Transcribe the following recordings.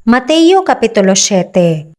Mateo Kapitulo 7.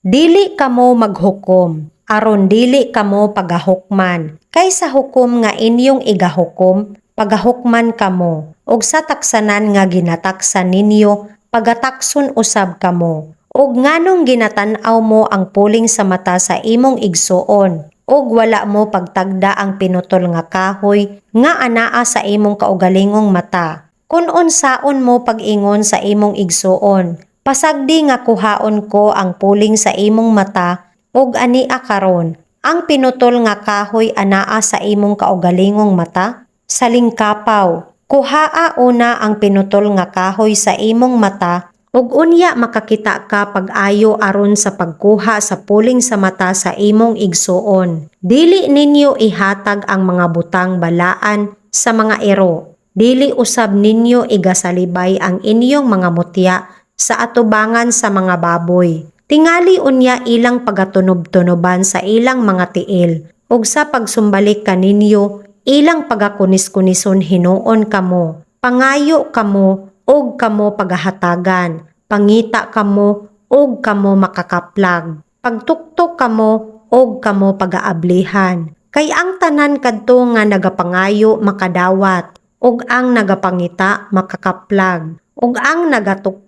Dili kamo maghukom, aron dili kamo pagahukman. Kaysa hukom nga inyong igahukom, pagahukman kamo. Og sa taksanan nga ginataksan ninyo, pagatakson usab kamo. Og nganong ginatan-aw mo ang puling sa mata sa imong igsuon, og wala mo pagtagda ang pinutol nga kahoy nga anaa sa imong kaugalingong mata. Kun unsaon mo pag-ingon sa imong igsuon, pasagdi nga kuhaon ko ang puling sa imong mata ug ania karon ang pinutol nga kahoy anaa sa imong kaugalingong mata. Salingkapaw, kuhaa una ang pinutol nga kahoy sa imong mata ug unya makakita ka pag-ayo aron sa pagkuha sa puling sa mata sa imong igsuon. Dili ninyo ihatag ang mga butang balaan sa mga ero. Dili usab ninyo igasalibay ang inyong mga mutya sa atubangan sa mga baboy. Tingali unya ilang pagatunob-tunoban sa ilang mga tiil, ug sa pagsumbalik kaninyo, ilang pagakunis-kunison hinuon kamo, pangayo kamo, ug kamo pagahatagan, pangita kamo, ug kamo makakaplag, pagtuktok kamo, ug kamo pagaablihan. Kay ang tanan kadto nga nagapangayo makadawat, ug ang nagapangita makakaplag, ug ang nagatuktok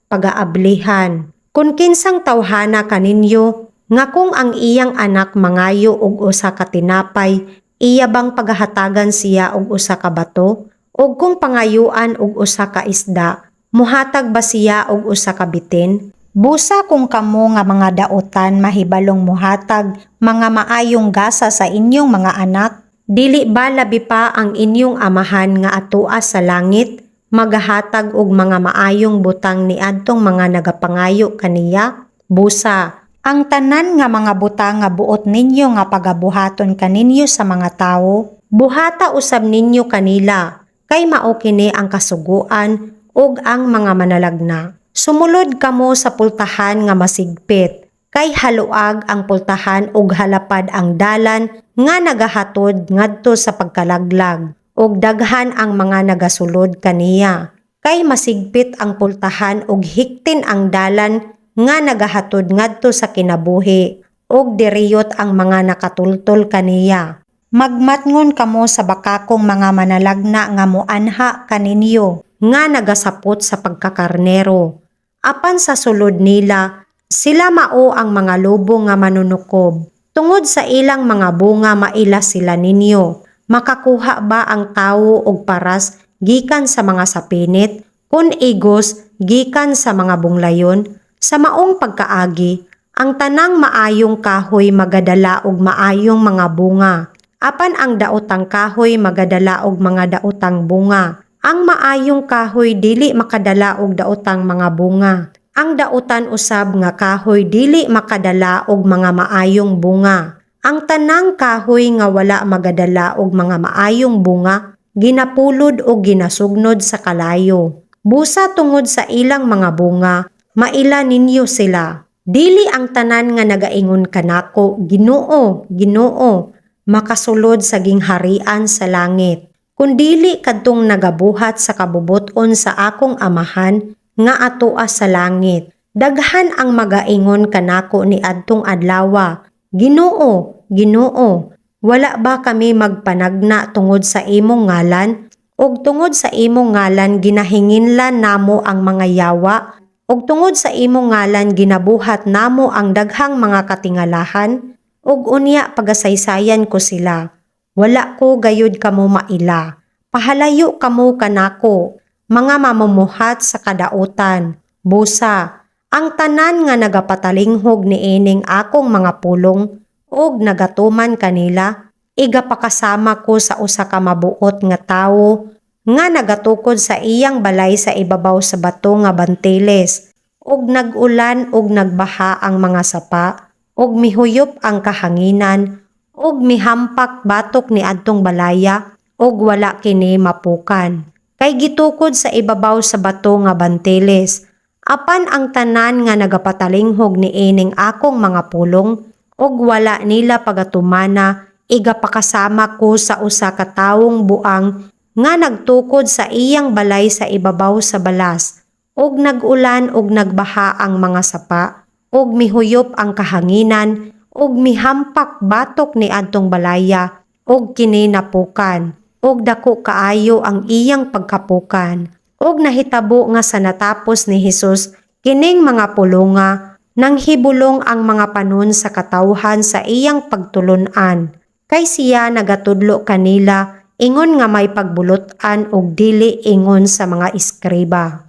pagaablihan. Kung kinsang tawhana kaninyo, nga kung ang iyang anak mangayo og usa ka tinapay, iya bang pagahatagan siya og usa ka bato? Og kung pangayuan og usa ka isda, muhatag ba siya og usa ka bitin? Busa kung kamo nga mga daotan mahibalong muhatag mga maayong gasa sa inyong mga anak, dili ba labi pa ang inyong amahan nga atua sa langit magahatag og mga maayong butang niadtong mga nagapangayo kaniya? Busa, ang tanan nga mga butang nga buot ninyo nga pagabuhaton kaninyo sa mga tawo, buhata usab ninyo kanila, kay mao kini ang kasuguan ug ang mga manalagna. Sumulod kamo sa pultahan nga masigpit, kay haluag ang pultahan ug halapad ang dalan nga nagahatod ngadto sa pagkalaglag, ug daghan ang mga nagasulod kaniya. Kay masigpit ang pultahan ug hiktin ang dalan nga nagahatod ngadto sa kinabuhi, ug diriyot ang mga nakatultol kaniya. Magmatngon kamo sa bakakong mga manalagna nga moanha kaninyo nga nagasapot sa pagkakarnero. Apan sa sulod nila, sila mao ang mga lobo nga manunukob. Tungod sa ilang mga bunga maila sila ninyo. Makakuha ba ang tawo og paras gikan sa mga sapinit, kun igos gikan sa mga bunglayon? Sa maong pagkaagi, ang tanang maayong kahoy magadala og maayong mga bunga, apan ang daotang kahoy magadala og mga daotang bunga. Ang maayong kahoy dili makadala og daotang mga bunga. Ang daotan usab nga kahoy dili makadala og mga maayong bunga. Ang tanang kahoy nga wala magadala og mga maayong bunga, ginapulod o ginasugnod sa kalayo. Busa tungod sa ilang mga bunga, maila ninyo sila. Dili ang tanan nga nagaingon kanako, Ginoo, Ginoo, makasulod sa gingharian sa langit. Kundili kadtong nagabuhat sa kabubuton sa akong amahan nga atoa sa langit. Daghan ang magaingon kanako ni adtong adlawa, Ginoo, Ginoo, wala ba kami magpanagna tungod sa imong ngalan? Og tungod sa imong ngalan ginahinginlan namo ang mga yawa? Og tungod sa imong ngalan ginabuhat namo ang daghang mga katingalahan? Og unya pagasaysayan ko sila. Wala ko gayud kamo maila. Pahalayo kamo kanako, mga mamumuhat sa kadautan. Busa, ang tanan nga nagapatalinghog ni ining akong mga pulong, og nagatuman kanila, igapakasama ko sa usa ka mabuot nga tawo nga nagatukod sa iyang balay sa ibabaw sa bato nga banteles, og nag-ulan og nagbaha ang mga sapa, og mihuyop ang kahanginan, og mihampak batok ni adtong balaya, og wala kini mapukan. Kay gitukod sa ibabaw sa bato nga banteles, apan ang tanan nga nagapatalinghog ni ining akong mga pulong, og wala nila pagatumana, igapakasama ko sa usa ka tawong buang nga nagtukod sa iyang balay sa ibabaw sa balas, og nag-ulan og nagbaha ang mga sapa, og mihuyop ang kahanginan, og mihampak batok ni adtong balaya, og kini napukan, og dako kaayo ang iyang pagkapukan. Og nahitabo nga sa natapos ni Hesus kining mga pulonga, nang hibulong ang mga panon sa katawhan sa iyang pagtulon-an. Kay siya nagatudlo kanila, ingon nga may pagbulotan og dili ingon sa mga iskriba.